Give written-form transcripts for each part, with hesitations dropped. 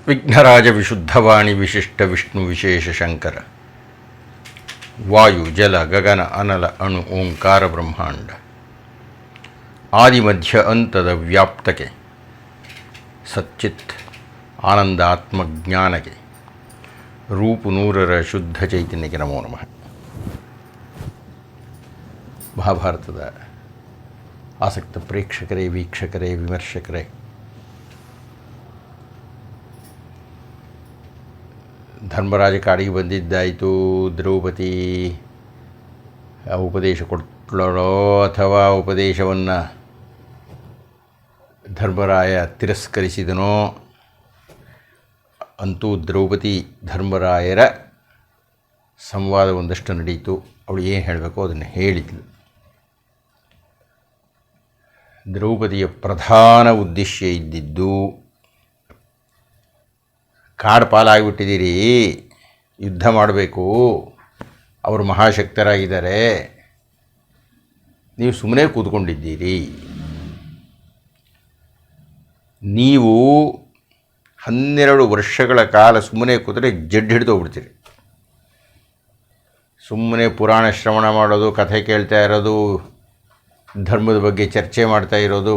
ವಿಘ್ನರಾಜ ವಿಶುದ್ಧವಾಣಿ ವಿಶಿಷ್ಟ ವಿಷ್ಣು ವಿಶೇಷ ಶಂಕರ ವಾಯು ಜಲ ಗಗನ ಅನಲ ಅಣು ಓಂಕಾರ ಬ್ರಹ್ಮಾಂಡ ಆದಿಮಧ್ಯ ಅಂತದ ವ್ಯಾಪ್ತಕ್ಕೆ ಸಚ್ಚಿತ್ ಆನಂದಾತ್ಮಜ್ಞಾನಕ್ಕೆ ರೂಪು ನೂರರ ಶುದ್ಧ ಚೈತನ್ಯಕ್ಕೆ ನಮೋ ನಮಃ. ಮಹಾಭಾರತದ ಆಸಕ್ತ ಪ್ರೇಕ್ಷಕರೇ, ವೀಕ್ಷಕರೇ, ವಿಮರ್ಶಕರೇ, ಧರ್ಮರಾಜ ಕಾಡಿಗೆ ಬಂದಿದ್ದಾಯಿತು. ದ್ರೌಪದಿ ಉಪದೇಶ ಕೊಟ್ಟಳೋ ಅಥವಾ ಉಪದೇಶವನ್ನು ಧರ್ಮರಾಯ ತಿರಸ್ಕರಿಸಿದನೋ, ಅಂತೂ ದ್ರೌಪದಿ ಧರ್ಮರಾಯರ ಸಂವಾದ ಒಂದಷ್ಟು ನಡೆಯಿತು. ಅವಳು ಏನು ಹೇಳಬೇಕೋ ಅದನ್ನು ಹೇಳಿದ್ಲು. ದ್ರೌಪದಿಯ ಪ್ರಧಾನ ಉದ್ದೇಶ ಇದ್ದಿದ್ದು, ಕಾಡು ಪಾಲಾಗಿಬಿಟ್ಟಿದ್ದೀರಿ, ಯುದ್ಧ ಮಾಡಬೇಕು, ಅವರು ಮಹಾಶಕ್ತರಾಗಿದ್ದಾರೆ, ನೀವು ಸುಮ್ಮನೆ ಕೂತ್ಕೊಂಡಿದ್ದೀರಿ, ನೀವು 12 ವರ್ಷಗಳ ಕಾಲ ಸುಮ್ಮನೆ ಕೂತರೆ ಜಡ್ಡು ಹಿಡಿದು ಹೋಗ್ಬಿಡ್ತೀರಿ. ಸುಮ್ಮನೆ ಪುರಾಣ ಶ್ರವಣ ಮಾಡೋದು, ಕಥೆ ಕೇಳ್ತಾ ಇರೋದು, ಧರ್ಮದ ಬಗ್ಗೆ ಚರ್ಚೆ ಮಾಡ್ತಾ ಇರೋದು,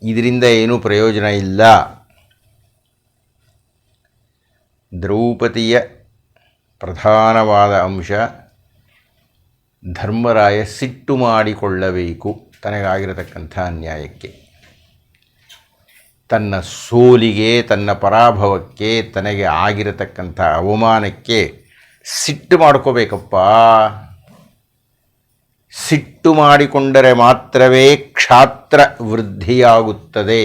ಇದರಿಂದ ಏನೂ ಪ್ರಯೋಜನ ಇಲ್ಲ. ದ್ರೌಪದಿಯ ಪ್ರಧಾನವಾದ ಅಂಶ ಧರ್ಮರಾಯ ಸಿಟ್ಟು ಮಾಡಿಕೊಳ್ಳಬೇಕು ತನಗಾಗಿರತಕ್ಕಂಥ ಅನ್ಯಾಯಕ್ಕೆ, ತನ್ನ ಸೋಲಿಗೆ, ತನ್ನ ಪರಾಭವಕ್ಕೆ, ತನಗೆ ಆಗಿರತಕ್ಕಂಥ ಅವಮಾನಕ್ಕೆ ಸಿಟ್ಟು ಮಾಡ್ಕೋಬೇಕಪ್ಪ. ಸಿಟ್ಟು ಮಾಡಿಕೊಂಡರೆ ಮಾತ್ರವೇ ಕ್ಷಾತ್ರ ವೃದ್ಧಿಯಾಗುತ್ತದೆ.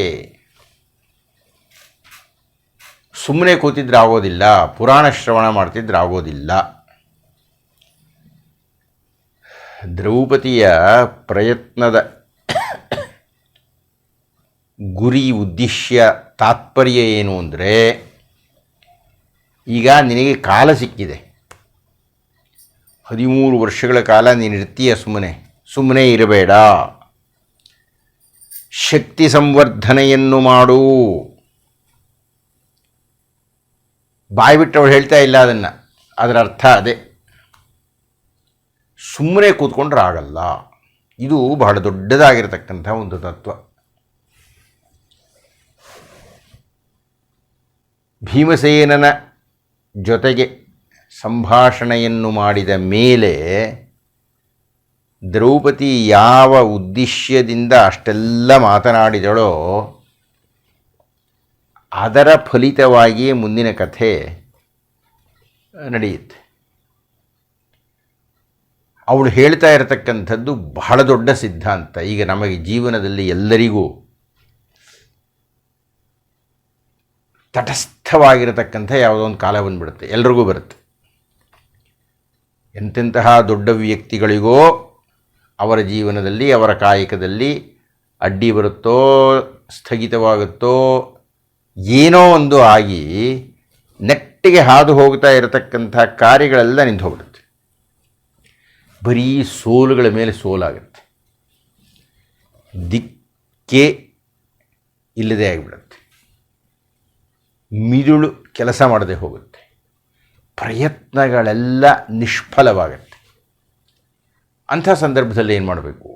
ಸುಮ್ಮನೆ ಕೂತಿದ್ರೆ ಆಗೋದಿಲ್ಲ, ಪುರಾಣ ಶ್ರವಣ ಮಾಡ್ತಿದ್ರೆ ಆಗೋದಿಲ್ಲ. ದ್ರೌಪದಿಯ ಪ್ರಯತ್ನದ ಗುರಿ, ಉದ್ದೇಶ, ತಾತ್ಪರ್ಯ ಏನು ಅಂದರೆ, ಈಗ ನಿನಗೆ ಕಾಲ ಸಿಕ್ಕಿದೆ, 13 ವರ್ಷಗಳ ಕಾಲ ನೀನು ಇರ್ತೀಯ, ಸುಮ್ಮನೆ ಇರಬೇಡ, ಶಕ್ತಿ ಸಂವರ್ಧನೆಯನ್ನು ಮಾಡು. ಬಾಯ್ಬಿಟ್ಟು ಅವಳು ಹೇಳ್ತಾ ಇಲ್ಲ ಅದನ್ನು, ಅದರ ಅರ್ಥ ಅದೇ. ಸುಮ್ಮನೆ ಕೂತ್ಕೊಂಡ್ರೆ ಆಗಲ್ಲ. ಇದು ಬಹಳ ದೊಡ್ಡದಾಗಿರತಕ್ಕಂಥ ಒಂದು ತತ್ವ. ಭೀಮಸೇನನ ಜೊತೆಗೆ ಸಂಭಾಷಣೆಯನ್ನು ಮಾಡಿದ ಮೇಲೆ ದ್ರೌಪದಿ ಯಾವ ಉದ್ದೇಶದಿಂದ ಅಷ್ಟೆಲ್ಲ ಮಾತನಾಡಿದಳೋ ಅದರ ಫಲಿತವಾಗಿಯೇ ಮುಂದಿನ ಕಥೆ ನಡೆಯುತ್ತೆ. ಅವಳು ಹೇಳ್ತಾ ಇರತಕ್ಕಂಥದ್ದು ಬಹಳ ದೊಡ್ಡ ಸಿದ್ಧಾಂತ. ಈಗ ನಮಗೆ ಜೀವನದಲ್ಲಿ ಎಲ್ಲರಿಗೂ ತಟಸ್ಥವಾಗಿರತಕ್ಕಂಥ ಯಾವುದೋ ಒಂದು ಕಾಲ ಬಂದುಬಿಡುತ್ತೆ, ಎಲ್ರಿಗೂ ಬರುತ್ತೆ. ಎಂತೆಂತಹ ದೊಡ್ಡ ವ್ಯಕ್ತಿಗಳಿಗೋ ಅವರ ಜೀವನದಲ್ಲಿ, ಅವರ ಕಾಯಕದಲ್ಲಿ ಅಡ್ಡಿ ಬರುತ್ತೋ, ಸ್ಥಗಿತವಾಗುತ್ತೋ, ಏನೋ ಒಂದು ಆಗಿ ನೆಟ್ಟಿಗೆ ಹಾದು ಹೋಗ್ತಾ ಇರತಕ್ಕಂಥ ಕಾರ್ಯಗಳೆಲ್ಲ ನಿಂತು ಹೋಗ್ಬಿಡುತ್ತೆ. ಬರೀ ಸೋಲುಗಳ ಮೇಲೆ ಸೋಲಾಗುತ್ತೆ, ದಿಕ್ಕೇ ಇಲ್ಲದೆ ಆಗಿಬಿಡುತ್ತೆ, ಮಿದುಳು ಕೆಲಸ ಮಾಡದೆ ಹೋಗುತ್ತೆ, ಪ್ರಯತ್ನಗಳೆಲ್ಲ ನಿಷ್ಫಲವಾಗುತ್ತೆ. ಅಂಥ ಸಂದರ್ಭದಲ್ಲಿ ಏನು ಮಾಡಬೇಕು?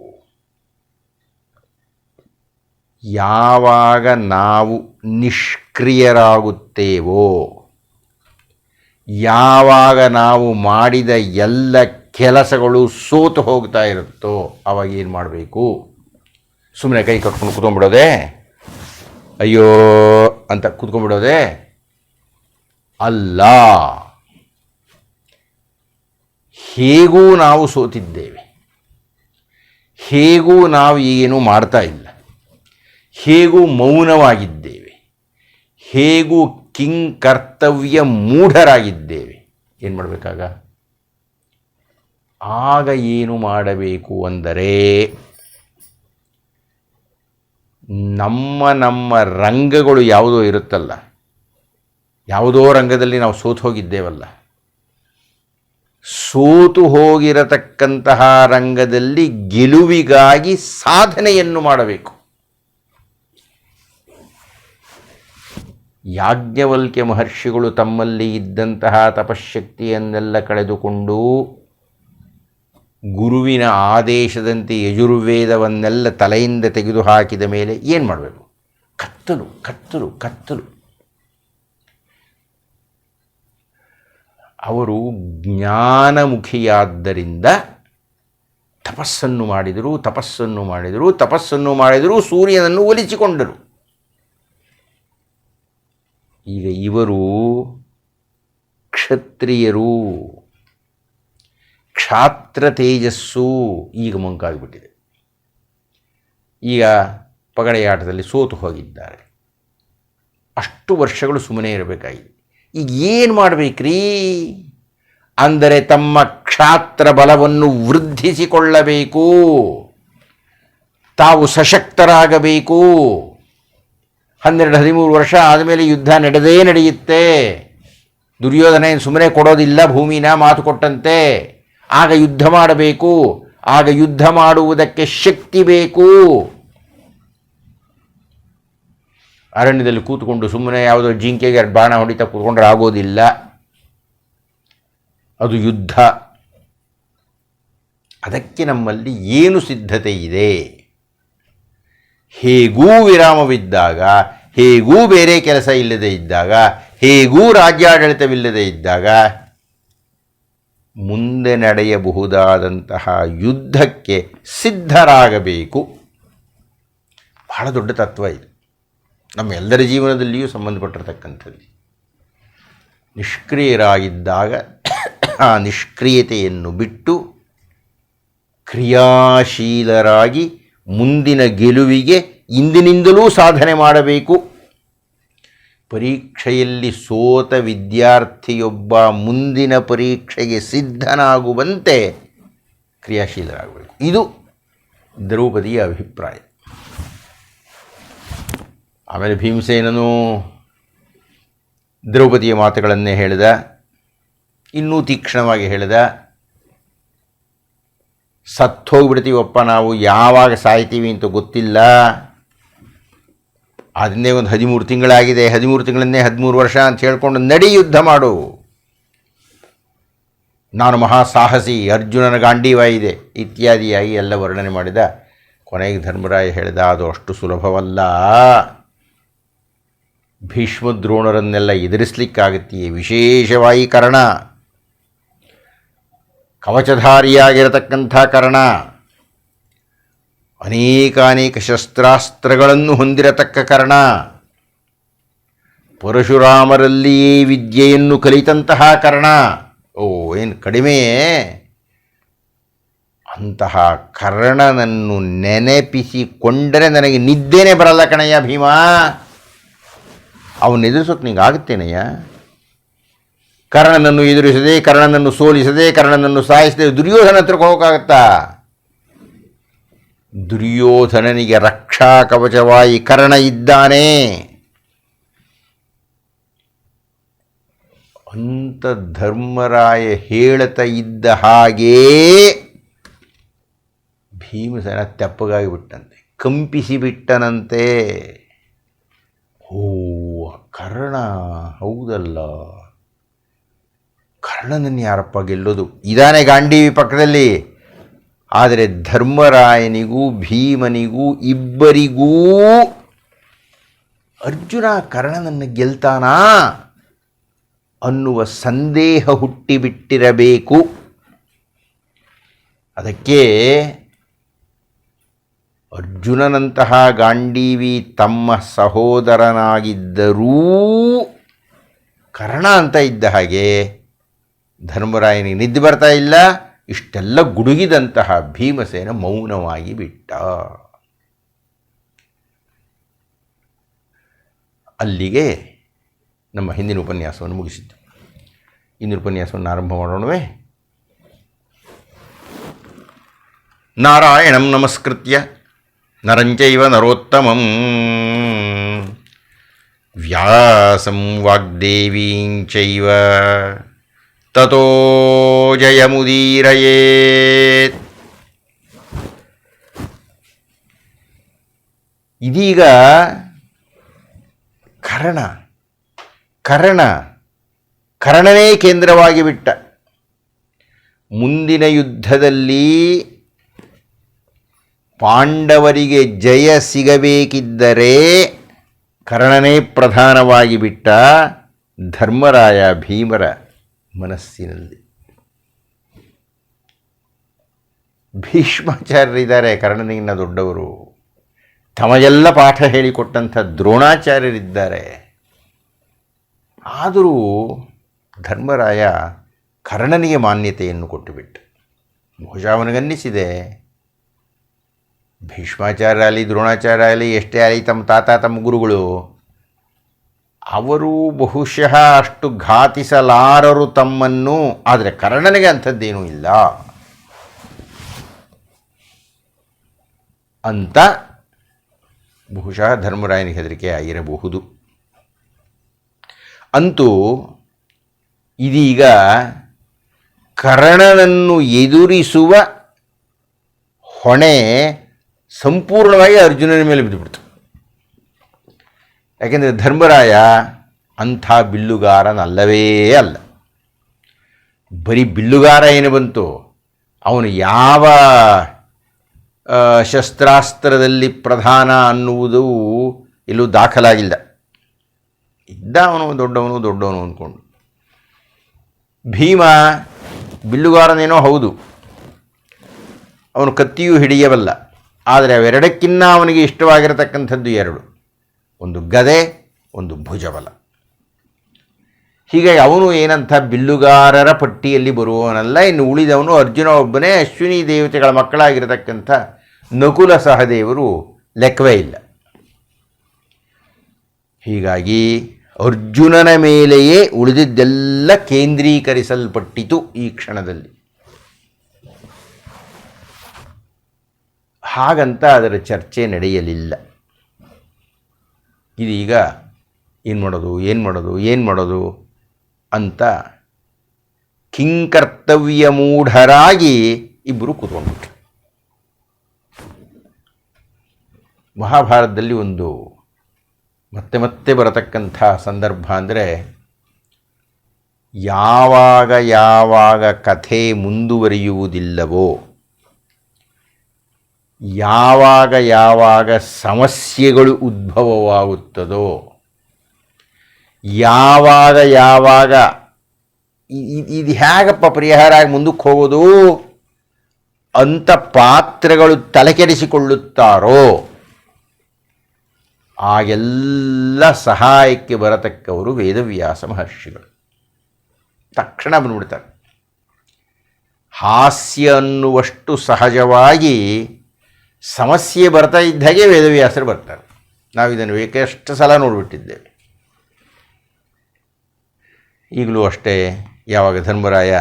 ಯಾವಾಗ ನಾವು ನಿಷ್ಕ್ರಿಯರಾಗುತ್ತೇವೋ, ಯಾವಾಗ ನಾವು ಮಾಡಿದ ಎಲ್ಲ ಕೆಲಸಗಳು ಸೋತು ಹೋಗ್ತಾ ಇರುತ್ತೋ, ಆವಾಗ ಏನು ಮಾಡಬೇಕು? ಸುಮ್ಮನೆ ಕೈ ಕಟ್ಕೊಂಡು ಕೂತ್ಕೊಂಡ್ಬಿಡೋದೆ, ಅಯ್ಯೋ ಅಂತ ಕೂತ್ಕೊಂಡ್ಬಿಡೋದೆ ಅಲ್ಲ. ಹೇಗೂ ನಾವು ಸೋತಿದ್ದೇವೆ, ಹೇಗೂ ನಾವು ಈಗೇನೂ ಮಾಡ್ತಾ ಇಲ್ಲ, ಹೇಗೂ ಮೌನವಾಗಿದ್ದೇವೆ, ಹೇಗೂ ಕಿಂಕರ್ತವ್ಯ ಮೂಢರಾಗಿದ್ದೇವೆ. ಏನು ಮಾಡಬೇಕಾಗ? ಆಗ ಏನು ಮಾಡಬೇಕು ಅಂದರೆ, ನಮ್ಮ ರಂಗಗಳು ಯಾವುದೋ ಇರುತ್ತಲ್ಲ, ಯಾವುದೋ ರಂಗದಲ್ಲಿ ನಾವು ಸೋತು ಹೋಗಿದ್ದೇವಲ್ಲ, ಸೋತು ಹೋಗಿರತಕ್ಕಂತಹ ರಂಗದಲ್ಲಿ ಗೆಲುವಿಗಾಗಿ ಸಾಧನೆಯನ್ನು ಮಾಡಬೇಕು. ಯಾಜ್ಞವಲ್ಕ್ಯ ಮಹರ್ಷಿಗಳು ತಮ್ಮಲ್ಲಿ ಇದ್ದಂತಹ ತಪಶ್ಶಕ್ತಿಯನ್ನೆಲ್ಲ ಕಳೆದುಕೊಂಡು ಗುರುವಿನ ಆದೇಶದಂತೆ ಯಜುರ್ವೇದವನ್ನೆಲ್ಲ ತಲೆಯಿಂದ ತೆಗೆದುಹಾಕಿದ ಮೇಲೆ ಏನು ಮಾಡಬೇಕು? ಕತ್ತಲು ಕತ್ತಲು ಕತ್ತಲು. ಅವರು ಜ್ಞಾನಮುಖಿಯಾದ್ದರಿಂದ ತಪಸ್ಸನ್ನು ಮಾಡಿದರು, ತಪಸ್ಸನ್ನು ಮಾಡಿದರು, ತಪಸ್ಸನ್ನು ಮಾಡಿದರು, ಸೂರ್ಯನನ್ನು ಒಲಿಸಿಕೊಂಡರು. ಈಗ ಇವರು ಕ್ಷತ್ರಿಯರು, ಕ್ಷಾತ್ರ ತೇಜಸ್ಸು ಈಗ ಮಂಕಾಗಿಬಿಟ್ಟಿದೆ. ಈಗ ಪಗಡೆಯಾಟದಲ್ಲಿ ಸೋತು ಹೋಗಿದ್ದಾರೆ. ಅಷ್ಟು ವರ್ಷಗಳು ಸುಮ್ಮನೆ ಇರಬೇಕಾಗಿದೆ. ಈಗ ಏನು ಮಾಡಬೇಕ್ರಿ ಅಂದರೆ ತಮ್ಮ ಕ್ಷಾತ್ರ ಬಲವನ್ನು ವೃದ್ಧಿಸಿಕೊಳ್ಳಬೇಕು, ತಾವು ಸಶಕ್ತರಾಗಬೇಕು. 12-13 ವರ್ಷ ಆದಮೇಲೆ ಯುದ್ಧ ನಡೆಯುತ್ತೆ. ದುರ್ಯೋಧನ ಏನು ಸುಮ್ಮನೆ ಕೊಡೋದಿಲ್ಲ ಭೂಮಿನ, ಮಾತು ಕೊಟ್ಟಂತೆ. ಆಗ ಯುದ್ಧ ಮಾಡಬೇಕು. ಆಗ ಯುದ್ಧ ಮಾಡುವುದಕ್ಕೆ ಶಕ್ತಿ ಬೇಕು. ಅರಣ್ಯದಲ್ಲಿ ಕೂತ್ಕೊಂಡು ಸುಮ್ಮನೆ ಯಾವುದೋ ಜಿಂಕೆಗೆ ಬಾಣ ಹೊಡಿತಾ ಕೂತ್ಕೊಂಡ್ರೆ ಆಗೋದಿಲ್ಲ. ಅದು ಯುದ್ಧ. ಅದಕ್ಕೆ ನಮ್ಮಲ್ಲಿ ಏನು ಸಿದ್ಧತೆ ಇದೆ? ಹೇಗೂ ವಿರಾಮವಿದ್ದಾಗ, ಹೇಗೂ ಬೇರೆ ಕೆಲಸ ಇಲ್ಲದೆ ಇದ್ದಾಗ, ಹೇಗೂ ರಾಜ್ಯಾಡಳಿತವಿಲ್ಲದೆ ಇದ್ದಾಗ ಮುಂದೆ ನಡೆಯಬಹುದಾದಂತಹ ಯುದ್ಧಕ್ಕೆ ಸಿದ್ಧರಾಗಬೇಕು. ಬಹಳ ದೊಡ್ಡ ತತ್ವ ಇದು, ನಮ್ಮೆಲ್ಲರ ಜೀವನದಲ್ಲಿಯೂ ಸಂಬಂಧಪಟ್ಟಿರತಕ್ಕಂಥದ್ದು. ನಿಷ್ಕ್ರಿಯರಾಗಿದ್ದಾಗ ಆ ನಿಷ್ಕ್ರಿಯತೆಯನ್ನು ಬಿಟ್ಟು ಕ್ರಿಯಾಶೀಲರಾಗಿ ಮುಂದಿನ ಗೆಲುವಿಗೆ ಇಂದಿನಿಂದಲೂ ಸಾಧನೆ ಮಾಡಬೇಕು. ಪರೀಕ್ಷೆಯಲ್ಲಿ ಸೋತ ವಿದ್ಯಾರ್ಥಿಯೊಬ್ಬ ಮುಂದಿನ ಪರೀಕ್ಷೆಗೆ ಸಿದ್ಧನಾಗುವಂತೆ ಕ್ರಿಯಾಶೀಲರಾಗಬೇಕು. ಇದು ದ್ರೌಪದಿಯ ಅಭಿಪ್ರಾಯ. ಆಮೇಲೆ ಭೀಮಸೇನನು ದ್ರೌಪದಿಯ ಮಾತುಗಳನ್ನೇ ಹೇಳಿದ, ಇನ್ನೂ ತೀಕ್ಷ್ಣವಾಗಿ ಹೇಳಿದ. ಸತ್ತೋಗ್ಬಿಡ್ತೀವಪ್ಪ ನಾವು, ಯಾವಾಗ ಸಾಯ್ತೀವಿ ಅಂತ ಗೊತ್ತಿಲ್ಲ. ಅದನ್ನೇ ಒಂದು 13 ತಿಂಗಳಾಗಿದೆ, 13 ತಿಂಗಳನ್ನೇ 13 ವರ್ಷ ಅಂತ ಹೇಳ್ಕೊಂಡು ನಡಿ ಯುದ್ಧ ಮಾಡು, ನಾನು ಮಹಾಸಾಹಸಿ, ಅರ್ಜುನನ ಗಾಂಡೀವ ಇದೆ ಇತ್ಯಾದಿಯಾಗಿ ಎಲ್ಲ ವರ್ಣನೆ ಮಾಡಿದ. ಕೊನೆಗೆ ಧರ್ಮರಾಯ ಹೇಳಿದ, ಅದು ಅಷ್ಟು ಸುಲಭವಲ್ಲ. ಭೀಷ್ಮದ್ರೋಣರನ್ನೆಲ್ಲ ಎದುರಿಸಲಿಕ್ಕಾಗತ್ತೆಯೇ? ವಿಶೇಷವಾಗಿ ಕರ್ಣ, ಕವಚಧಾರಿಯಾಗಿರತಕ್ಕಂಥ ಕರ್ಣ, ಅನೇಕ ಶಸ್ತ್ರಾಸ್ತ್ರಗಳನ್ನು ಹೊಂದಿರತಕ್ಕ ಕರ್ಣ, ಪರಶುರಾಮರಲ್ಲಿಯೇ ವಿದ್ಯೆಯನ್ನು ಕಲಿತಂತಹ ಕರ್ಣ. ಓ, ಏನು ಕಡಿಮೆಯೇ? ಅಂತಹ ಕರ್ಣನನ್ನು ನೆನಪಿಸಿಕೊಂಡರೆ ನನಗೆ ನಿದ್ದೆನೇ ಬರಲ್ಲ ಕಣಯ್ಯ ಭೀಮ. ಅವನ್ನ ಎದುರಿಸೋಕೆ ನಿಂಗೆ ಆಗುತ್ತೇನಯ್ಯ? ಕರ್ಣನನ್ನು ಎದುರಿಸದೆ, ಕರ್ಣನನ್ನು ಸೋಲಿಸದೆ, ಕರ್ಣನನ್ನು ಸಾಯಿಸದೆ ದುರ್ಯೋಧನ ಹತ್ರಕ್ಕೆ ಹೋಗೋಕ್ಕಾಗತ್ತಾ? ದುರ್ಯೋಧನನಿಗೆ ರಕ್ಷಾ ಕವಚವಾಯಿ ಕರ್ಣ ಇದ್ದಾನೆ. ಅಂತ ಧರ್ಮರಾಯ ಹೇಳುತ್ತಾ ಇದ್ದ ಹಾಗೇ ಭೀಮಸೇನ ತೆಪ್ಪಗಾಗಿ ಬಿಟ್ಟಂತೆ, ಕಂಪಿಸಿಬಿಟ್ಟನಂತೆ. ಓ, ಕರ್ಣ ಹೌದಲ್ಲ, ಕರ್ಣನನ್ನು ಯಾರಪ್ಪ ಗೆಲ್ಲೋದು? ಇದಾನೆ ಗಾಂಡೀವಿ ಪಕ್ಕದಲ್ಲಿ. ಆದರೆ ಧರ್ಮರಾಯನಿಗೂ ಭೀಮನಿಗೂ ಇಬ್ಬರಿಗೂ ಅರ್ಜುನ ಕರ್ಣನನ್ನು ಗೆಲ್ತಾನಾ ಅನ್ನುವ ಸಂದೇಹ ಹುಟ್ಟಿಬಿಟ್ಟಿರಬೇಕು. ಅದಕ್ಕೆ ಅರ್ಜುನನಂತಹ ಗಾಂಡೀವಿ ತಮ್ಮ ಸಹೋದರನಾಗಿದ್ದರೂ ಕರ್ಣ ಅಂತ ಇದ್ದ ಹಾಗೆ ಧರ್ಮರಾಯನಿಗೆ ನಿದ್ದೆ ಬರ್ತಾ ಇಲ್ಲ. ಇಷ್ಟೆಲ್ಲ ಗುಡುಗಿದಂತಹ ಭೀಮಸೇನ ಮೌನವಾಗಿ ಬಿಟ್ಟ. ಅಲ್ಲಿಗೆ ನಮ್ಮ ಹಿಂದಿನ ಉಪನ್ಯಾಸವನ್ನು ಮುಗಿಸಿದ್ದು. ಇಂದಿನ ಉಪನ್ಯಾಸವನ್ನು ಆರಂಭ ಮಾಡೋಣವೇ? ನಾರಾಯಣಂ ನಮಸ್ಕೃತ್ಯ ನರಂಚೈವ ನರೋತ್ತಮಂ ವ್ಯಾಸಂ ವಾಗ್ದೇವೀಂಚೈವ ತತೋ ಜಯಮುದೀರಯೇತ್. ಇದೀಗ ಕರ್ಣ ಕರ್ಣನೇ ಕೇಂದ್ರವಾಗಿ ಬಿಟ್ಟ. ಮುಂದಿನ ಯುದ್ಧದಲ್ಲಿ ಪಾಂಡವರಿಗೆ ಜಯ ಸಿಗಬೇಕಿದ್ದರೆ ಕರ್ಣನೇ ಪ್ರಧಾನವಾಗಿ ಬಿಟ್ಟ ಧರ್ಮರಾಯ ಭೀಮರ ಮನಸ್ಸಿನಲ್ಲಿ. ಭೀಷ್ಮಾಚಾರ್ಯರಿದ್ದಾರೆ ಕರ್ಣನಿಗಿನ್ನ ದೊಡ್ಡವರು, ತಮಗೆಲ್ಲ ಪಾಠ ಹೇಳಿಕೊಟ್ಟಂಥ ದ್ರೋಣಾಚಾರ್ಯರಿದ್ದಾರೆ. ಆದರೂ ಧರ್ಮರಾಯ ಕರ್ಣನಿಗೆ ಮಾನ್ಯತೆಯನ್ನು ಕೊಟ್ಟುಬಿಟ್ಟ. ಬಹುಶಃ ಅವನಿಗನ್ನಿಸಿದೆ, ಭೀಷ್ಮಾಚಾರ್ಯ ಆಗಲಿ ದ್ರೋಣಾಚಾರ್ಯ ಆಗಲಿ ಎಷ್ಟೇ ಆಗಲಿ ತಮ್ಮ ತಾತ ತಮ್ಮ ಗುರುಗಳು, ಅವರು ಬಹುಶಃ ಅಷ್ಟು ಘಾತಿಸಲಾರರು ತಮ್ಮನ್ನು. ಆದರೆ ಕರ್ಣನಿಗೆ ಅಂಥದ್ದೇನೂ ಇಲ್ಲ ಅಂತ ಬಹುಶಃ ಧರ್ಮರಾಯನಿಗೆ ಹೆದರಿಕೆ ಆಗಿರಬಹುದು. ಅಂತೂ ಇದೀಗ ಕರ್ಣನನ್ನು ಎದುರಿಸುವ ಹೊಣೆ ಸಂಪೂರ್ಣವಾಗಿ ಅರ್ಜುನನ ಮೇಲೆ ಬಿದ್ದುಬಿಡ್ತು. ಯಾಕೆಂದರೆ ಧರ್ಮರಾಯ ಅಂಥ ಬಿಲ್ಲುಗಾರನಲ್ಲವೇ ಅಲ್ಲ. ಬರೀ ಬಿಲ್ಲುಗಾರ ಏನು ಬಂತು, ಅವನು ಯಾವ ಶಸ್ತ್ರಾಸ್ತ್ರದಲ್ಲಿ ಪ್ರಧಾನ ಅನ್ನುವುದು ಎಲ್ಲೂ ದಾಖಲಾಗಿಲ್ಲ. ಇದ್ದ ಅವನು ದೊಡ್ಡವನು ಅಂದ್ಕೊಂಡು. ಭೀಮ ಬಿಲ್ಲುಗಾರನೇನೋ ಹೌದು, ಅವನು ಕತ್ತಿಯೂ ಹಿಡಿಯಬಲ್ಲ. ಆದರೆ ಅವೆರಡಕ್ಕಿನ್ನ ಅವನಿಗೆ ಇಷ್ಟವಾಗಿರತಕ್ಕಂಥದ್ದು ಎರಡು, ಒಂದು ಗದೆ, ಒಂದು ಭುಜಬಲ. ಹೀಗಾಗಿ ಅವನು ಏನಂಥ ಬಿಲ್ಲುಗಾರರ ಪಟ್ಟಿಯಲ್ಲಿ ಬರುವವನಲ್ಲ. ಇನ್ನು ಉಳಿದವನು ಅರ್ಜುನ ಒಬ್ಬನೇ. ಅಶ್ವಿನಿ ದೇವತೆಗಳ ಮಕ್ಕಳಾಗಿರತಕ್ಕಂಥ ನಕುಲ ಸಹದೇವರು ಲೆಕ್ಕವೇ ಇಲ್ಲ. ಹೀಗಾಗಿ ಅರ್ಜುನನ ಮೇಲೆಯೇ ಉಳಿದಿದ್ದೆಲ್ಲ ಕೇಂದ್ರೀಕರಿಸಲ್ಪಟ್ಟಿತು ಈ ಕ್ಷಣದಲ್ಲಿ. ಹಾಗಂತ ಅದರ ಚರ್ಚೆ ನಡೆಯಲಿಲ್ಲ. ಇದೀಗ ಏನು ಮಾಡೋದು ಅಂತ ಕಿಂಕರ್ತವ್ಯ ಮೂಢರಾಗಿ ಇಬ್ಬರು ಕೂತ್ಕೊಂಡ್ಬಿಟ್ರು. ಮಹಾಭಾರತದಲ್ಲಿ ಒಂದು ಮತ್ತೆ ಬರತಕ್ಕಂಥ ಸಂದರ್ಭ ಅಂದರೆ, ಯಾವಾಗ ಕಥೆ ಮುಂದುವರಿಯುವುದಿಲ್ಲವೋ, ಯಾವಾಗ ಸಮಸ್ಯೆಗಳು ಉದ್ಭವವಾಗುತ್ತದೋ, ಯಾವಾಗ ಇದು ಹೇಗಪ್ಪ ಪರಿಹಾರ ಆಗಿ ಮುಂದಕ್ಕೆ ಹೋಗೋದು ಅಂತ ಪಾತ್ರಗಳು ತಲೆಕೆಡಿಸಿಕೊಳ್ಳುತ್ತಾರೋ, ಆಗೆಲ್ಲ ಸಹಾಯಕ್ಕೆ ಬರತಕ್ಕವರು ವೇದವ್ಯಾಸ ಮಹರ್ಷಿಗಳು. ತಕ್ಷಣ ಬಂದ್ಬಿಡ್ತಾರೆ. ಹಾಸ್ಯ ಅನ್ನುವಷ್ಟು ಸಹಜವಾಗಿ ಸಮಸ್ಯೆ ಬರ್ತಾ ಇದ್ದಾಗೆ ವೇದವ್ಯಾಸರು ಬರ್ತಾರೆ. ನಾವು ಇದನ್ನು ಬೇಕಷ್ಟು ಸಲ ನೋಡಿಬಿಟ್ಟಿದ್ದೇವೆ. ಈಗಲೂ ಅಷ್ಟೇ, ಯಾವಾಗ ಧರ್ಮರಾಯ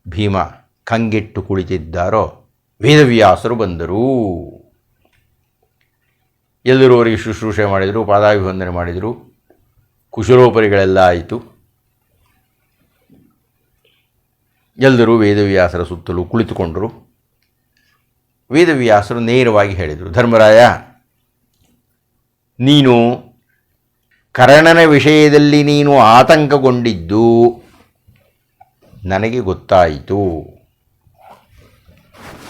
ಭೀಮ ಕಂಗೆಟ್ಟು ಕುಳಿತಿದ್ದಾರೋ ವೇದವ್ಯಾಸರು ಬಂದರು. ಎಲ್ಲರೂ ಅವರಿಗೆ ಶುಶ್ರೂಷೆ ಮಾಡಿದರು, ಪಾದಾಭಿವಂದನೆ ಮಾಡಿದರು, ಕುಶಲೋಪರಿಗಳೆಲ್ಲ ಆಯಿತು. ಎಲ್ಲರೂ ವೇದವ್ಯಾಸರ ಸುತ್ತಲೂ ಕುಳಿತುಕೊಂಡರು. ವೇದವ್ಯಾಸರು ನೇರವಾಗಿ ಹೇಳಿದರು, ಧರ್ಮರಾಯ, ನೀನು ಕರ್ಣನ ವಿಷಯದಲ್ಲಿ ನೀನು ಆತಂಕಗೊಂಡಿದ್ದು ನನಗೆ ಗೊತ್ತಾಯಿತು.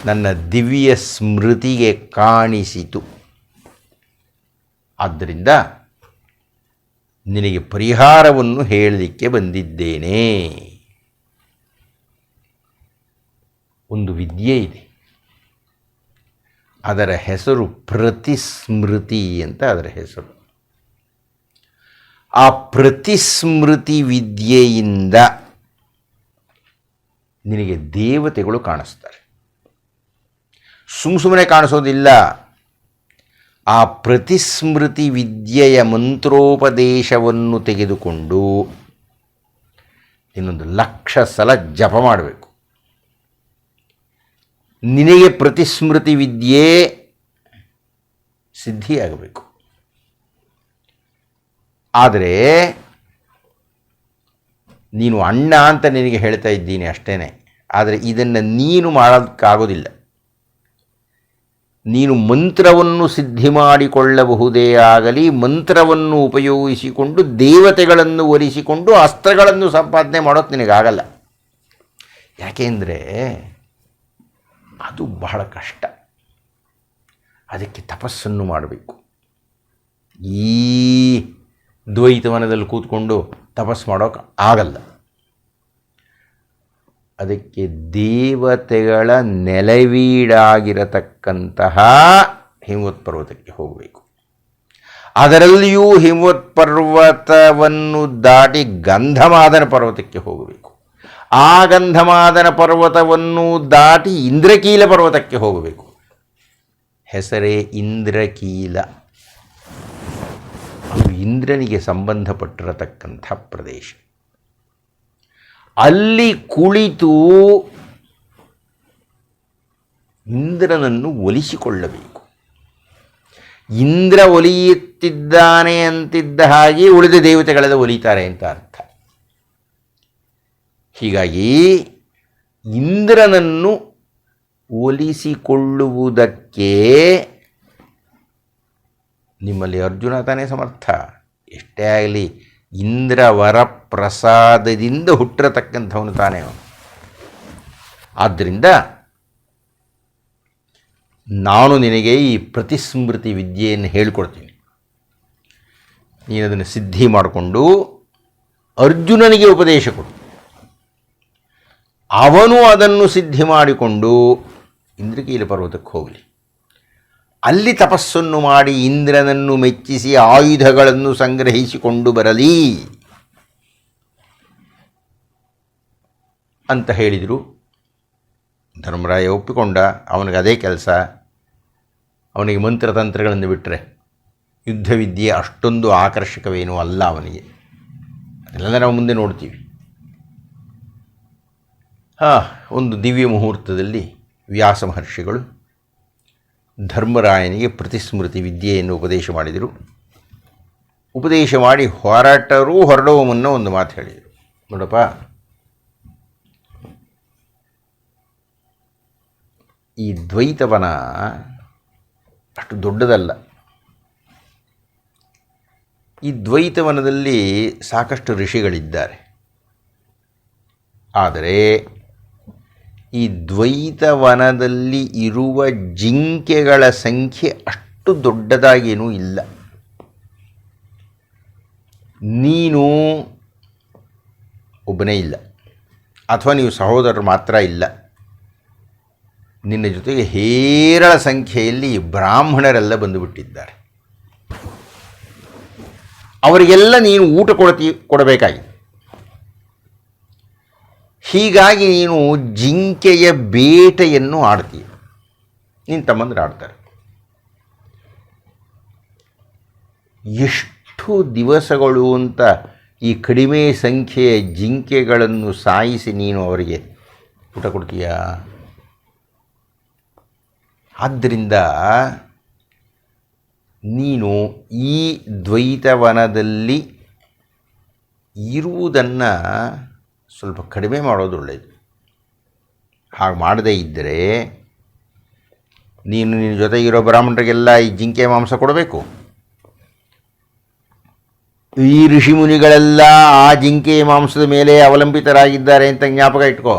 ನನ್ನ ದಿವ್ಯ ಸ್ಮೃತಿಗೆ ಕಾಣಿಸಿತು. ಆದ್ದರಿಂದ ನಿನಗೆ ಪರಿಹಾರವನ್ನು ಹೇಳಲಿಕ್ಕೆ ಬಂದಿದ್ದೇನೆ. ಒಂದು ವಿದ್ಯೆ ಇದೆ, ಅದರ ಹೆಸರು ಪ್ರತಿಸ್ಮೃತಿ ಅಂತ ಅದರ ಹೆಸರು. ಆ ಪ್ರತಿಸ್ಮೃತಿ ವಿದ್ಯೆಯಿಂದ ನಿನಗೆ ದೇವತೆಗಳು ಕಾಣಿಸ್ತಾರೆ. ಸುಮ್ಮನೆ ಕಾಣಿಸೋದಿಲ್ಲ. ಆ ಪ್ರತಿಸ್ಮೃತಿ ವಿದ್ಯೆಯ ಮಂತ್ರೋಪದೇಶವನ್ನು ತೆಗೆದುಕೊಂಡು ಇನ್ನೊಂದು 1,00,000 ಸಲ ಜಪ ಮಾಡಬೇಕು. ನಿನಗೆ ಪ್ರತಿಸ್ಮೃತಿ ವಿದ್ಯೆ ಸಿದ್ಧಿಯಾಗಬೇಕು. ಆದರೆ ನೀನು ಅಣ್ಣ ಅಂತ ನಿನಗೆ ಹೇಳ್ತಾ ಇದ್ದೀನಿ ಅಷ್ಟೇ. ಆದರೆ ಇದನ್ನು ನೀನು ಮಾಡೋದಕ್ಕಾಗೋದಿಲ್ಲ. ನೀನು ಮಂತ್ರವನ್ನು ಸಿದ್ಧಿ ಮಾಡಿಕೊಳ್ಳಬಹುದೇ ಆಗಲಿ, ಮಂತ್ರವನ್ನು ಉಪಯೋಗಿಸಿಕೊಂಡು ದೇವತೆಗಳನ್ನು ಒಲಿಸಿಕೊಂಡು ಅಸ್ತ್ರಗಳನ್ನು ಸಂಪಾದನೆ ಮಾಡೋದು ನಿನಗಾಗಲ್ಲ. ಯಾಕೆಂದರೆ ಅದು ಬಹಳ ಕಷ್ಟ. ಅದಕ್ಕೆ ತಪಸ್ಸನ್ನು ಮಾಡಬೇಕು. ಈ ದ್ವೈತವನದಲ್ಲಿ ಕೂತ್ಕೊಂಡು ತಪಸ್ಸು ಮಾಡೋಕೆ ಆಗಲ್ಲ. ಅದಕ್ಕೆ ದೇವತೆಗಳ ನೆಲವೀಡಾಗಿರತಕ್ಕಂತಹ ಹಿಮವತ್ ಪರ್ವತಕ್ಕೆ ಹೋಗಬೇಕು. ಅದರಲ್ಲಿಯೂ ಹಿಮವತ್ ಪರ್ವತವನ್ನು ದಾಟಿ ಗಂಧಮಾದನ ಪರ್ವತಕ್ಕೆ ಹೋಗಬೇಕು. ಆ ಗಂಧಮಾದನ ಪರ್ವತವನ್ನು ದಾಟಿ ಇಂದ್ರಕೀಲ ಪರ್ವತಕ್ಕೆ ಹೋಗಬೇಕು. ಹೆಸರೇ ಇಂದ್ರಕೀಲ. ಅದು ಇಂದ್ರನಿಗೆ ಸಂಬಂಧಪಟ್ಟಿರತಕ್ಕಂಥ ಪ್ರದೇಶ. ಅಲ್ಲಿ ಕುಳಿತು ಇಂದ್ರನನ್ನು ಒಲಿಸಿಕೊಳ್ಳಬೇಕು. ಇಂದ್ರ ಒಲಿಯುತ್ತಿದ್ದಾನೆ ಅಂತಿದ್ದ ಹಾಗೆ ಉಳಿದ ದೇವತೆಗಳೆಲ್ಲ ಒಲಿತಾರೆ ಅಂತ ಅರ್ಥ. ಹೀಗಾಗಿ ಇಂದ್ರನನ್ನು ಒಲಿಸಿಕೊಳ್ಳುವುದಕ್ಕೆ ನಿಮ್ಮಲ್ಲಿ ಅರ್ಜುನ ತಾನೇ ಸಮರ್ಥ. ಎಷ್ಟೇ ಆಗಲಿ ಇಂದ್ರ ವರಪ್ರಸಾದದಿಂದ ಹುಟ್ಟಿರತಕ್ಕಂಥವನು ತಾನೇ ಅವನು. ಆದ್ದರಿಂದ ನಾನು ನಿನಗೆ ಈ ಪ್ರತಿಸ್ಮೃತಿ ವಿದ್ಯೆಯನ್ನು ಹೇಳಿಕೊಡ್ತೀನಿ. ನೀನು ಅದನ್ನು ಸಿದ್ಧಿ ಮಾಡಿಕೊಂಡು ಅರ್ಜುನನಿಗೆ ಉಪದೇಶ ಕೊಡು. ಅವನು ಅದನ್ನು ಸಿದ್ಧಿ ಮಾಡಿಕೊಂಡು ಇಂದ್ರಕೀಲ ಪರ್ವತಕ್ಕೆ ಹೋಗಲಿ. ಅಲ್ಲಿ ತಪಸ್ಸನ್ನು ಮಾಡಿ ಇಂದ್ರನನ್ನು ಮೆಚ್ಚಿಸಿ ಆಯುಧಗಳನ್ನು ಸಂಗ್ರಹಿಸಿಕೊಂಡು ಬರಲಿ ಅಂತ ಹೇಳಿದರು. ಧರ್ಮರಾಯ ಒಪ್ಪಿಕೊಂಡ. ಅವನಿಗೆ ಅದೇ ಕೆಲಸ. ಅವನಿಗೆ ಮಂತ್ರತಂತ್ರಗಳನ್ನು ಬಿಟ್ಟರೆ ಯುದ್ಧವಿದ್ಯೆ ಅಷ್ಟೊಂದು ಆಕರ್ಷಕವೇನೂ ಅಲ್ಲ ಅವನಿಗೆ. ಅದೆಲ್ಲ ನಾವು ಮುಂದೆ ನೋಡ್ತೀವಿ. ಒಂದು ದಿವ್ಯ ಮುಹೂರ್ತದಲ್ಲಿ ವ್ಯಾಸ ಮಹರ್ಷಿಗಳು ಧರ್ಮರಾಯನಿಗೆ ಪ್ರತಿಸ್ಮೃತಿ ವಿದ್ಯೆಯನ್ನು ಉಪದೇಶ ಮಾಡಿದರು. ಉಪದೇಶ ಮಾಡಿ ಹೊರಡುವ ಮುನ್ನ ಒಂದು ಮಾತು ಹೇಳಿದರು. ನೋಡಪ್ಪ, ಈ ದ್ವೈತವನ ಅಷ್ಟು ದೊಡ್ಡದಲ್ಲ. ಈ ದ್ವೈತವನದಲ್ಲಿ ಸಾಕಷ್ಟು ಋಷಿಗಳಿದ್ದಾರೆ. ಆದರೆ ಈ ದ್ವೈತವನದಲ್ಲಿ ಇರುವ ಜಿಂಕೆಗಳ ಸಂಖ್ಯೆ ಅಷ್ಟು ದೊಡ್ಡದಾಗೇನೂ ಇಲ್ಲ. ನೀನು ಒಬ್ಬನೇ ಇಲ್ಲ, ಅಥವಾ ನೀವು ಸಹೋದರರು ಮಾತ್ರ ಇಲ್ಲ. ನಿನ್ನ ಜೊತೆಗೆ ಹೇರಳ ಸಂಖ್ಯೆಯಲ್ಲಿ ಬ್ರಾಹ್ಮಣರೆಲ್ಲ ಬಂದುಬಿಟ್ಟಿದ್ದಾರೆ. ಅವರಿಗೆಲ್ಲ ನೀನು ಊಟ ಕೊಡಬೇಕಾಗಿದೆ. ಹೀಗಾಗಿ ನೀನು ಜಿಂಕೆಯ ಬೇಟೆಯನ್ನು ಆಡ್ತೀಯ. ನಿನ್ನ ತಮ್ಮಂದ್ರೆ ಆಡ್ತಾರೆ. ಎಷ್ಟು ದಿವಸಗಳು ಅಂತ ಈ ಕಡಿಮೆ ಸಂಖ್ಯೆಯ ಜಿಂಕೆಗಳನ್ನು ಸಾಯಿಸಿ ನೀನು ಅವರಿಗೆ ಊಟ ಕೊಡ್ತೀಯ? ಆದ್ದರಿಂದ ನೀನು ಈ ದ್ವೈತವನದಲ್ಲಿ ಇರುವುದನ್ನು ಸ್ವಲ್ಪ ಕಡಿಮೆ ಮಾಡೋದು ಒಳ್ಳೆಯದು. ಹಾಗೆ ಮಾಡದೇ ಇದ್ದರೆ ನೀನು ನಿನ್ನ ಜೊತೆ ಇರೋ ಬ್ರಾಹ್ಮಣರಿಗೆಲ್ಲ ಈ ಜಿಂಕೆ ಮಾಂಸ ಕೊಡಬೇಕು. ಈ ಋಷಿಮುನಿಗಳೆಲ್ಲ ಆ ಜಿಂಕೆ ಮಾಂಸದ ಮೇಲೆ ಅವಲಂಬಿತರಾಗಿದ್ದಾರೆ ಅಂತ ಜ್ಞಾಪಕ ಇಟ್ಕೋ.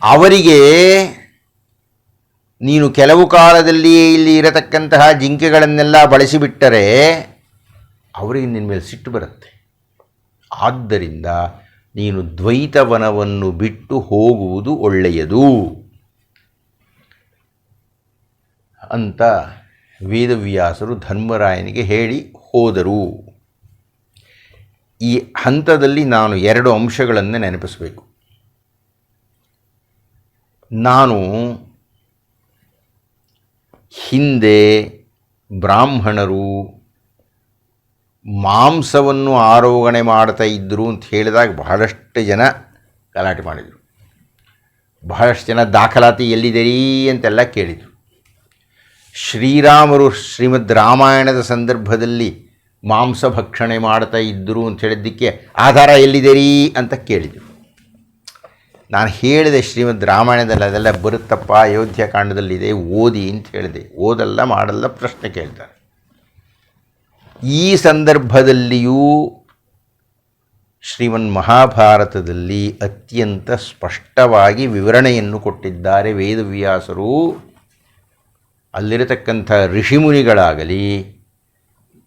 ಅವರಿಗೆ ನೀನು ಕೆಲವು ಕಾಲದಲ್ಲಿಯೇ ಇಲ್ಲಿ ಇರತಕ್ಕಂತಹ ಜಿಂಕೆಗಳನ್ನೆಲ್ಲ ಬಳಸಿಬಿಟ್ಟರೆ ಅವರಿಗೆ ನಿನ್ನ ಮೇಲೆ ಸಿಟ್ಟು ಬರುತ್ತೆ. ಆದ್ದರಿಂದ ನೀನು ದ್ವೈತವನವನ್ನು ಬಿಟ್ಟು ಹೋಗುವುದು ಒಳ್ಳೆಯದು ಅಂತ ವೇದವ್ಯಾಸರು ಧರ್ಮರಾಯನಿಗೆ ಹೇಳಿ ಹೋದರು. ಈ ಹಂತದಲ್ಲಿ ನಾನು 2 ಅಂಶಗಳನ್ನು ನೆನಪಿಸಬೇಕು. ನಾನು ಹಿಂದೆ ಬ್ರಾಹ್ಮಣರು ಮಾಂಸವನ್ನು ಆರೋಹಣೆ ಮಾಡ್ತಾ ಇದ್ದರು ಅಂತ ಹೇಳಿದಾಗ ಬಹಳಷ್ಟು ಜನ ಗಲಾಟೆ ಮಾಡಿದರು. ಬಹಳಷ್ಟು ಜನ ದಾಖಲಾತಿ ಎಲ್ಲಿದ್ದೀರಿ ಅಂತೆಲ್ಲ ಕೇಳಿದರು. ಶ್ರೀರಾಮರು ಶ್ರೀಮದ್ ರಾಮಾಯಣದ ಸಂದರ್ಭದಲ್ಲಿ ಮಾಂಸ ಭಕ್ಷಣೆ ಮಾಡ್ತಾ ಇದ್ದರು ಅಂತ ಹೇಳಿದ್ದಕ್ಕೆ ಆಧಾರ ಎಲ್ಲಿದ್ದೀರಿ ಅಂತ ಕೇಳಿದರು. ನಾನು ಹೇಳಿದೆ ಶ್ರೀಮದ್ ರಾಮಾಯಣದಲ್ಲಿ ಅದೆಲ್ಲ ಬರುತ್ತಪ್ಪ, ಅಯೋಧ್ಯಕಾಂಡದಲ್ಲಿದೆ, ಓದಿ ಅಂತ ಹೇಳಿದೆ. ಓದಲ್ಲ ಮಾಡಲ್ಲ ಪ್ರಶ್ನೆ ಕೇಳ್ತಾರೆ. ಈ ಸಂದರ್ಭದಲ್ಲಿಯೂ ಶ್ರೀಮನ್ ಮಹಾಭಾರತದಲ್ಲಿ ಅತ್ಯಂತ ಸ್ಪಷ್ಟವಾಗಿ ವಿವರಣೆಯನ್ನು ಕೊಟ್ಟಿದ್ದಾರೆ ವೇದವ್ಯಾಸರು. ಅಲ್ಲಿರತಕ್ಕಂಥ ಋಷಿಮುನಿಗಳಾಗಲಿ,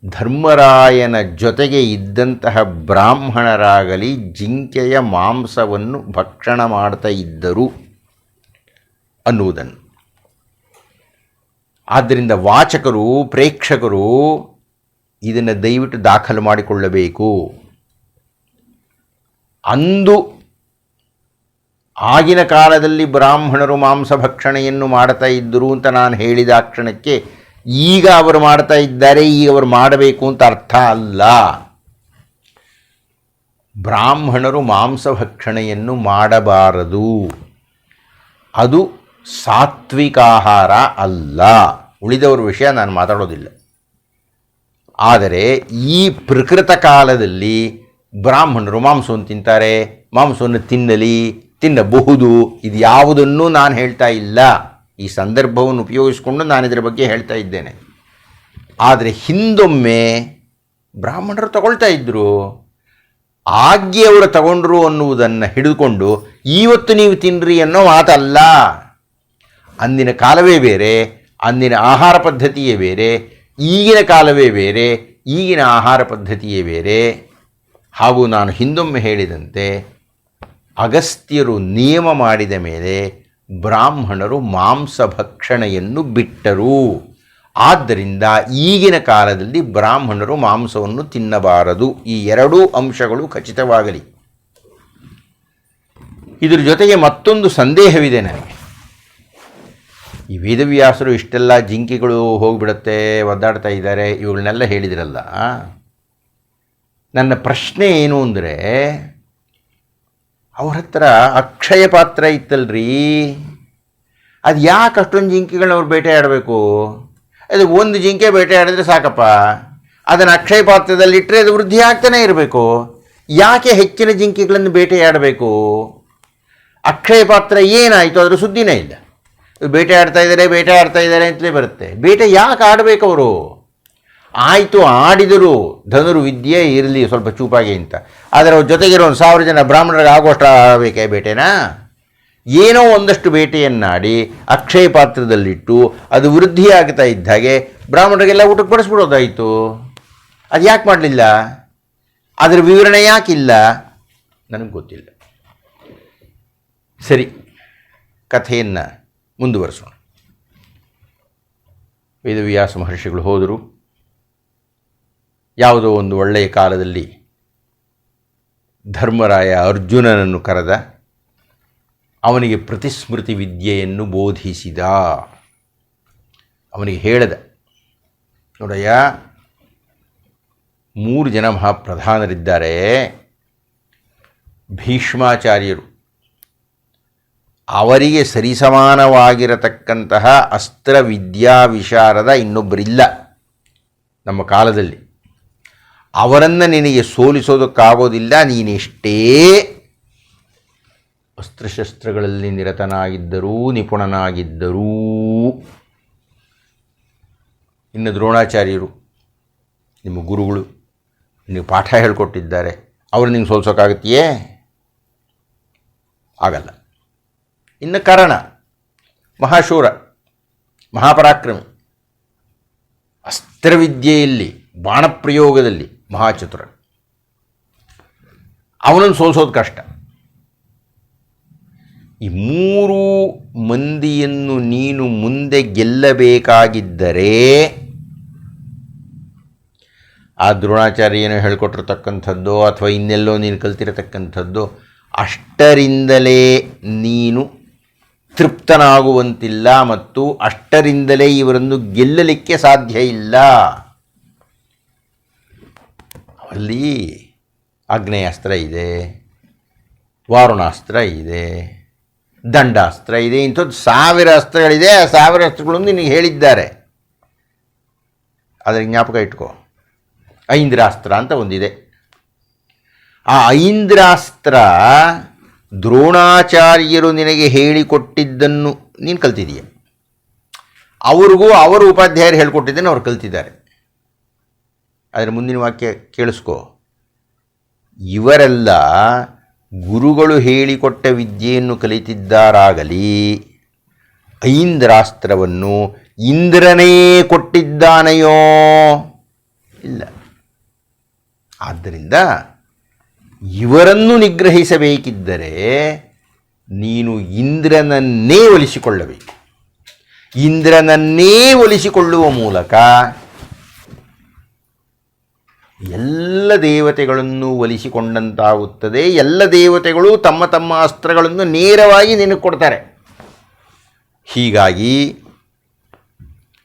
ಧರ್ಮರಾಯನ ಜೊತೆಗೆ ಇದ್ದಂತಹ ಬ್ರಾಹ್ಮಣರಾಗಲಿ ಜಿಂಕೆಯ ಮಾಂಸವನ್ನು ಭಕ್ಷಣ ಮಾಡ್ತಾ ಇದ್ದರು ಅನ್ನುವುದನ್ನು. ಆದ್ದರಿಂದ ವಾಚಕರು, ಪ್ರೇಕ್ಷಕರು ಇದನ್ನು ದಯವಿಟ್ಟು ದಾಖಲು ಮಾಡಿಕೊಳ್ಳಬೇಕು. ಅಂದು ಆಗಿನ ಕಾಲದಲ್ಲಿ ಬ್ರಾಹ್ಮಣರು ಮಾಂಸ ಭಕ್ಷಣೆಯನ್ನು ಮಾಡ್ತಾ ಇದ್ದರು ಅಂತ ನಾನು ಹೇಳಿದ ಕ್ಷಣಕ್ಕೆ ಈಗ ಅವರು ಮಾಡ್ತಾ ಇದ್ದಾರೆ, ಈಗ ಅವರು ಮಾಡಬೇಕು ಅಂತ ಅರ್ಥ ಅಲ್ಲ. ಬ್ರಾಹ್ಮಣರು ಮಾಂಸ ಭಕ್ಷಣೆಯನ್ನು ಮಾಡಬಾರದು, ಅದು ಸಾತ್ವಿಕಾಹಾರ ಅಲ್ಲ. ಉಳಿದವರ ವಿಷಯ ನಾನು ಮಾತಾಡೋದಿಲ್ಲ. ಆದರೆ ಈ ಪ್ರಕೃತ ಕಾಲದಲ್ಲಿ ಬ್ರಾಹ್ಮಣರು ಮಾಂಸವನ್ನು ತಿಂತಾರೆ, ಮಾಂಸವನ್ನು ತಿನ್ನಬಹುದು, ಇದು ಯಾವುದನ್ನೂ ನಾನು ಹೇಳ್ತಾ ಇಲ್ಲ. ಈ ಸಂದರ್ಭವನ್ನು ಉಪಯೋಗಿಸಿಕೊಂಡು ನಾನು ಇದರ ಬಗ್ಗೆ ಹೇಳ್ತಾ ಇದ್ದೇನೆ. ಆದರೆ ಹಿಂದೊಮ್ಮೆ ಬ್ರಾಹ್ಮಣರು ತಗೊಳ್ತಾ ಇದ್ದರು, ಆಜ್ಞೆಯವರು ತಗೊಂಡ್ರು ಅನ್ನುವುದನ್ನು ಹಿಡಿದುಕೊಂಡು ಇವತ್ತು ನೀವು ತಿನ್ನಿರಿ ಅನ್ನೋ ಮಾತಲ್ಲ. ಅಂದಿನ ಕಾಲವೇ ಬೇರೆ, ಅಂದಿನ ಆಹಾರ ಪದ್ಧತಿಯೇ ಬೇರೆ, ಈಗಿನ ಕಾಲವೇ ಬೇರೆ, ಈಗಿನ ಆಹಾರ ಪದ್ಧತಿಯೇ ಬೇರೆ. ಹಾಗೂ ನಾನು ಹಿಂದೊಮ್ಮೆ ಹೇಳಿದಂತೆ ಅಗಸ್ತ್ಯರು ನಿಯಮ ಮಾಡಿದ ಮೇಲೆ ಬ್ರಾಹ್ಮಣರು ಮಾಂಸ ಭಕ್ಷಣೆಯನ್ನು ಬಿಟ್ಟರು. ಆದ್ದರಿಂದ ಈಗಿನ ಕಾಲದಲ್ಲಿ ಬ್ರಾಹ್ಮಣರು ಮಾಂಸವನ್ನು ತಿನ್ನಬಾರದು. ಈ ಎರಡೂ ಅಂಶಗಳು ಖಚಿತವಾಗಲಿ. ಇದರ ಜೊತೆಗೆ ಮತ್ತೊಂದು ಸಂದೇಹವಿದೆ ನನಗೆ. ಈ ವೇದವ್ಯಾಸರು ಇಷ್ಟೆಲ್ಲ ಜಿಂಕೆಗಳು ಹೋಗಿಬಿಡುತ್ತೆ, ಒದ್ದಾಡ್ತಾ ಇದ್ದಾರೆ, ಇವುಗಳನ್ನೆಲ್ಲ ಹೇಳಿದಿರಲ್ಲ. ನನ್ನ ಪ್ರಶ್ನೆ ಏನು ಅಂದರೆ, ಅವ್ರ ಹತ್ರ ಅಕ್ಷಯ ಪಾತ್ರ ಇತ್ತಲ್ರಿ, ಅದು ಯಾಕೆ ಅಷ್ಟೊಂದು ಜಿಂಕೆಗಳನ್ನ ಅವ್ರು ಬೇಟೆ ಆಡಬೇಕು? ಅದು ಒಂದು ಜಿಂಕೆ ಬೇಟೆ ಆಡಿದ್ರೆ ಸಾಕಪ್ಪ, ಅದನ್ನು ಅಕ್ಷಯ ಪಾತ್ರದಲ್ಲಿಟ್ಟರೆ ಅದು ವೃದ್ಧಿ ಆಗ್ತಾನೆ ಇರಬೇಕು. ಯಾಕೆ ಹೆಚ್ಚಿನ ಜಿಂಕೆಗಳನ್ನು ಬೇಟೆಯಾಡಬೇಕು? ಅಕ್ಷಯ ಪಾತ್ರ ಏನಾಯಿತು? ಅದರ ಸುದ್ದಿನೇ ಇಲ್ಲ. ಬೇಟೆ ಆಡ್ತಾ ಇದ್ದಾರೆ ಅಂತಲೇ ಬರುತ್ತೆ. ಬೇಟೆ ಯಾಕೆ ಆಡಬೇಕು ಅವರು? ಆಯಿತು, ಆಡಿದರು, ಧನುರ್ವಿದ್ಯೆ ಇರಲಿ ಸ್ವಲ್ಪ ಚೂಪಾಗಿ ಅಂತ. ಆದರೆ ಅವ್ರ ಜೊತೆಗಿರೋ 1000 ಜನ ಬ್ರಾಹ್ಮಣರಿಗೆ ಆಗೋಷ್ಟು ಆಡಬೇಕೇ ಬೇಟೆನಾ? ಏನೋ ಒಂದಷ್ಟು ಬೇಟೆಯನ್ನಾಡಿ ಅಕ್ಷಯ ಪಾತ್ರದಲ್ಲಿಟ್ಟು ಅದು ವೃದ್ಧಿ ಆಗ್ತಾ ಇದ್ದ ಹಾಗೆ ಬ್ರಾಹ್ಮಣರಿಗೆಲ್ಲ ಊಟಕ್ಕೆ ಬಡಿಸ್ಬಿಡೋದಾಯಿತು. ಅದು ಯಾಕೆ ಮಾಡಲಿಲ್ಲ? ಅದರ ವಿವರಣೆ ಯಾಕಿಲ್ಲ? ನನಗೆ ಗೊತ್ತಿಲ್ಲ. ಸರಿ, ಕಥೆಯನ್ನು ಮುಂದುವರಿಸೋಣ. ವೇದವ್ಯಾಸ ಮಹರ್ಷಿಗಳು ಹೋದರು. ಯಾವುದೋ ಒಂದು ಒಳ್ಳೆಯ ಕಾಲದಲ್ಲಿ ಧರ್ಮರಾಯ ಅರ್ಜುನನನ್ನು ಕರೆದ, ಅವನಿಗೆ ಪ್ರತಿಸ್ಮೃತಿ ವಿದ್ಯೆಯನ್ನು ಬೋಧಿಸಿದ. ಅವನಿಗೆ ಹೇಳಿದ, ನೋಡಯ್ಯ, 3 ಜನ ಮಹಾಪ್ರಧಾನರಿದ್ದಾರೆ. ಭೀಷ್ಮಾಚಾರ್ಯರು, ಅವರಿಗೆ ಸರಿಸಮಾನವಾಗಿರತಕ್ಕಂತಹ ಅಸ್ತ್ರವಿದ್ಯಾ ವಿಶಾರದ ಇನ್ನೊಬ್ಬರಿಲ್ಲ ನಮ್ಮ ಕಾಲದಲ್ಲಿ. ಅವರನ್ನು ನಿನಗೆ ಸೋಲಿಸೋದಕ್ಕಾಗೋದಿಲ್ಲ, ನೀನೆಷ್ಟೇ ಅಸ್ತ್ರಶಸ್ತ್ರಗಳಲ್ಲಿ ನಿರತನಾಗಿದ್ದರೂ, ನಿಪುಣನಾಗಿದ್ದರೂ. ಇನ್ನು ದ್ರೋಣಾಚಾರ್ಯರು, ನಿಮ್ಮ ಗುರುಗಳು, ನಿಮಗೆ ಪಾಠ ಹೇಳಿಕೊಟ್ಟಿದ್ದಾರೆ, ಅವರು ನಿಂಗೆ ಸೋಲ್ಸೋಕ್ಕಾಗತ್ತೆಯೇ? ಆಗಲ್ಲ. ಇನ್ನು ಕರ್ಣ, ಮಹಾಶೂರ, ಮಹಾಪರಾಕ್ರಮಿ, ಅಸ್ತ್ರವಿದ್ಯೆಯಲ್ಲಿ, ಬಾಣಪ್ರಯೋಗದಲ್ಲಿ ಮಹಾಚತುರ, ಅವನನ್ನು ಸೋಲಿಸೋದು ಕಷ್ಟ. ಈ 3 ಮಂದಿಯನ್ನು ನೀನು ಮುಂದೆ ಗೆಲ್ಲಬೇಕಾಗಿದ್ದರೆ ಆ ದ್ರೋಣಾಚಾರ್ಯ ಏನೋ ಹೇಳಿಕೊಟ್ಟಿರ್ತಕ್ಕಂಥದ್ದು ಅಥವಾ ಇನ್ನೆಲ್ಲೋ ನೀನು ಕಲ್ತಿರತಕ್ಕಂಥದ್ದು ಅಷ್ಟರಿಂದಲೇ ನೀನು ತೃಪ್ತನಾಗುವಂತಿಲ್ಲ ಮತ್ತು ಅಷ್ಟರಿಂದಲೇ ಇವರನ್ನು ಗೆಲ್ಲಲಿಕ್ಕೆ ಸಾಧ್ಯ ಇಲ್ಲ. ಅಲ್ಲಿ ಆಗ್ನೇಯಾಸ್ತ್ರ ಇದೆ, ವಾರುಣಾಸ್ತ್ರ ಇದೆ, ದಂಡಾಸ್ತ್ರ ಇದೆ, ಇಂಥದ್ದು 1000 ಅಸ್ತ್ರಗಳಿದೆ. ಆ 1000 ಅಸ್ತ್ರಗಳನ್ನು ನಿನಗೆ ಹೇಳಿದ್ದಾರೆ. ಅದರ ಜ್ಞಾಪಕ ಇಟ್ಕೋ. ಐಂದ್ರಾಸ್ತ್ರ ಅಂತ ಒಂದಿದೆ. ಆ ಐಂದ್ರಾಸ್ತ್ರ ದ್ರೋಣಾಚಾರ್ಯರು ನಿನಗೆ ಹೇಳಿಕೊಟ್ಟಿದ್ದನ್ನು ನೀನು ಕಲ್ತಿದೀಯ, ಅವ್ರಿಗೂ ಅವರ ಉಪಾಧ್ಯಾಯರು ಹೇಳಿಕೊಟ್ಟಿದ್ದನ್ನು ಅವ್ರು ಕಲ್ತಿದ್ದಾರೆ. ಅದರ ಮುಂದಿನ ವಾಕ್ಯ ಕೇಳಿಸ್ಕೋ. ಇವರೆಲ್ಲ ಗುರುಗಳು ಹೇಳಿಕೊಟ್ಟ ವಿದ್ಯೆಯನ್ನು ಕಲಿತಿದ್ದಾರಾಗಲಿ, ಐಂದ್ರಾಸ್ತ್ರವನ್ನು ಇಂದ್ರನೇ ಕೊಟ್ಟಿದ್ದಾನೆಯೋ? ಇಲ್ಲ. ಆದ್ದರಿಂದ ಇವರನ್ನು ನಿಗ್ರಹಿಸಬೇಕಿದ್ದರೆ ನೀನು ಇಂದ್ರನನ್ನೇ ಒಲಿಸಿಕೊಳ್ಳಬೇಕು. ಇಂದ್ರನನ್ನೇ ಒಲಿಸಿಕೊಳ್ಳುವ ಮೂಲಕ ಎಲ್ಲ ದೇವತೆಗಳನ್ನು ಒಲಿಸಿಕೊಂಡಂತಾಗುತ್ತದೆ. ಎಲ್ಲ ದೇವತೆಗಳು ತಮ್ಮ ತಮ್ಮ ಅಸ್ತ್ರಗಳನ್ನು ನೇರವಾಗಿ ನಿನಗೆ ಕೊಡ್ತಾರೆ. ಹೀಗಾಗಿ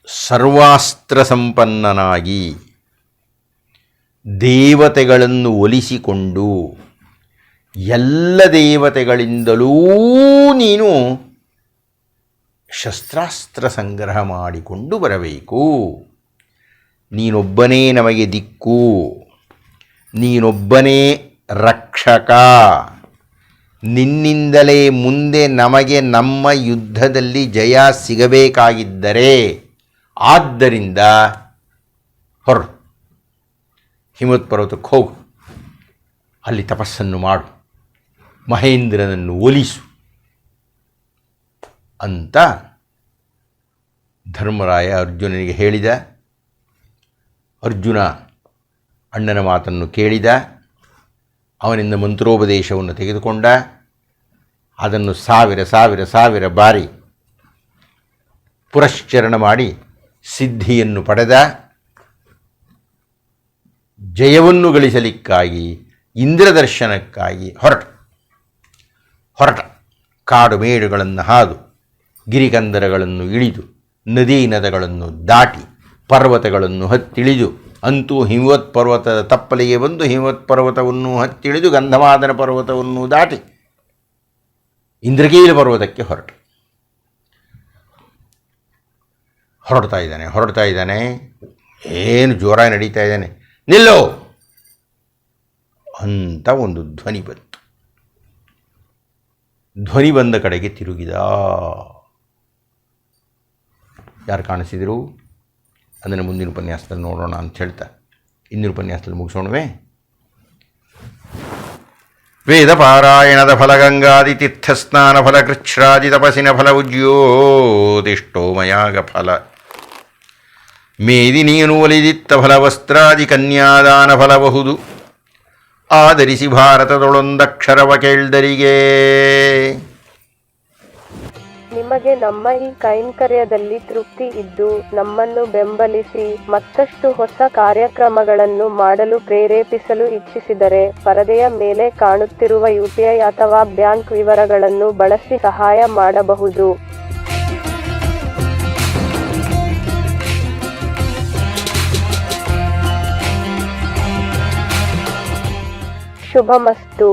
ಸರ್ವಾಸ್ತ್ರ ಸಂಪನ್ನನಾಗಿ ದೇವತೆಗಳನ್ನು ಒಲಿಸಿಕೊಂಡು ಎಲ್ಲ ದೇವತೆಗಳಿಂದಲೂ ನೀನು ಶಸ್ತ್ರಾಸ್ತ್ರ ಸಂಗ್ರಹ ಮಾಡಿಕೊಂಡು ಬರಬೇಕು. ನೀನೊಬ್ಬನೇ ನಮಗೆ ದಿಕ್ಕು, ನೀನೊಬ್ಬನೇ ರಕ್ಷಕ, ನಿನ್ನಿಂದಲೇ ಮುಂದೆ ನಮಗೆ ನಮ್ಮ ಯುದ್ಧದಲ್ಲಿ ಜಯ ಸಿಗಬೇಕಾಗಿದ್ದರೆ ಆದ್ದರಿಂದ ಹೊರ ಹಿಮವತ್ ಪರ್ವತಕ್ಕೆ ಹೋಗು, ಅಲ್ಲಿ ತಪಸ್ಸನ್ನು ಮಾಡು, ಮಹೇಂದ್ರನನ್ನು ಒಲಿಸು ಅಂತ ಧರ್ಮರಾಯ ಅರ್ಜುನನಿಗೆ ಹೇಳಿದ. ಅರ್ಜುನ ಅಣ್ಣನ ಮಾತನ್ನು ಕೇಳಿದ, ಅವನಿಂದ ಮಂತ್ರೋಪದೇಶವನ್ನು ತೆಗೆದುಕೊಂಡ, ಅದನ್ನು ಸಾವಿರ ಬಾರಿ ಪುರಶ್ಚರಣ ಮಾಡಿ ಸಿದ್ಧಿಯನ್ನು ಪಡೆದ. ಜಯವನ್ನು ಗಳಿಸಲಿಕ್ಕಾಗಿ ಇಂದ್ರದರ್ಶನಕ್ಕಾಗಿ ಹೊರಟ. ಕಾಡು ಮೇಡುಗಳನ್ನು ಹಾದು, ಗಿರಿಕಂದರಗಳನ್ನು ಇಳಿದು, ನದಿ ನದಗಳನ್ನು ದಾಟಿ, ಪರ್ವತಗಳನ್ನು ಹತ್ತಿಳಿದು, ಅಂತೂ ಹಿಮವತ್ ಪರ್ವತದ ತಪ್ಪಲಿಗೆ ಬಂದು ಹಿಮವತ್ ಪರ್ವತವನ್ನು ಹತ್ತಿಳಿದು ಗಂಧಮಾದನ ಪರ್ವತವನ್ನು ದಾಟಿ ಇಂದ್ರಕೀಲ ಪರ್ವತಕ್ಕೆ ಹೊರಡ್ತಾ ಇದ್ದಾನೆ. ಏನು ಜೋರಾಗಿ ನಡೀತಾ ಇದ್ದಾನೆ. ನಿಲ್ಲೋ ಅಂತ ಒಂದು ಧ್ವನಿ ಬಂತು. ಧ್ವನಿ ಬಂದ ಕಡೆಗೆ ತಿರುಗಿದ. ಯಾರು ಕಾಣಿಸಿದರು? ಅದನ್ನು ಮುಂದಿನ ಉಪನ್ಯಾಸದಲ್ಲಿ ನೋಡೋಣ ಅಂತ ಹೇಳ್ತಾ ಇಂದಿನ ಉಪನ್ಯಾಸದಲ್ಲಿ ಮುಗಿಸೋಣವೇ. ವೇದ ಪಾರಾಯಣದ ಫಲ ಗಂಗಾದಿ ತೀರ್ಥಸ್ನಾನ ಫಲ ಕೃಚ್ಛ್ರಾದಿ ತಪಸ್ಸಿನ ಫಲ ಉಜ್ಯೋತಿಷ್ಟೋ ಮಯಾಗ ಫಲ ಮೇದಿನಿಯನು ಒಲಿದಿತ್ತ ಫಲ ವಸ್ತ್ರಾದಿ ಕನ್ಯಾದಾನ ಫಲಬಹುದು ಆಧರಿಸಿ ಭಾರತದೊಳೊಂದಕ್ಷರವ ಕೇಳ್ದರಿಗೆ. ನಿಮಗೆ ನಮ್ಮ ಈ ಕೈಂಕರ್ಯದಲ್ಲಿ ತೃಪ್ತಿ ಇದ್ದು ನಮ್ಮನ್ನು ಬೆಂಬಲಿಸಿ ಮತ್ತಷ್ಟು ಹೊಸ ಕಾರ್ಯಕ್ರಮಗಳನ್ನು ಮಾಡಲು ಪ್ರೇರೇಪಿಸಲು ಇಚ್ಛಿಸಿದರೆ ಪರದೆಯ ಮೇಲೆ ಕಾಣುತ್ತಿರುವ UPI ಅಥವಾ ಬ್ಯಾಂಕ್ ವಿವರಗಳನ್ನು ಬಳಸಿ ಸಹಾಯ ಮಾಡಬಹುದು. ಶುಭಮಸ್ತು.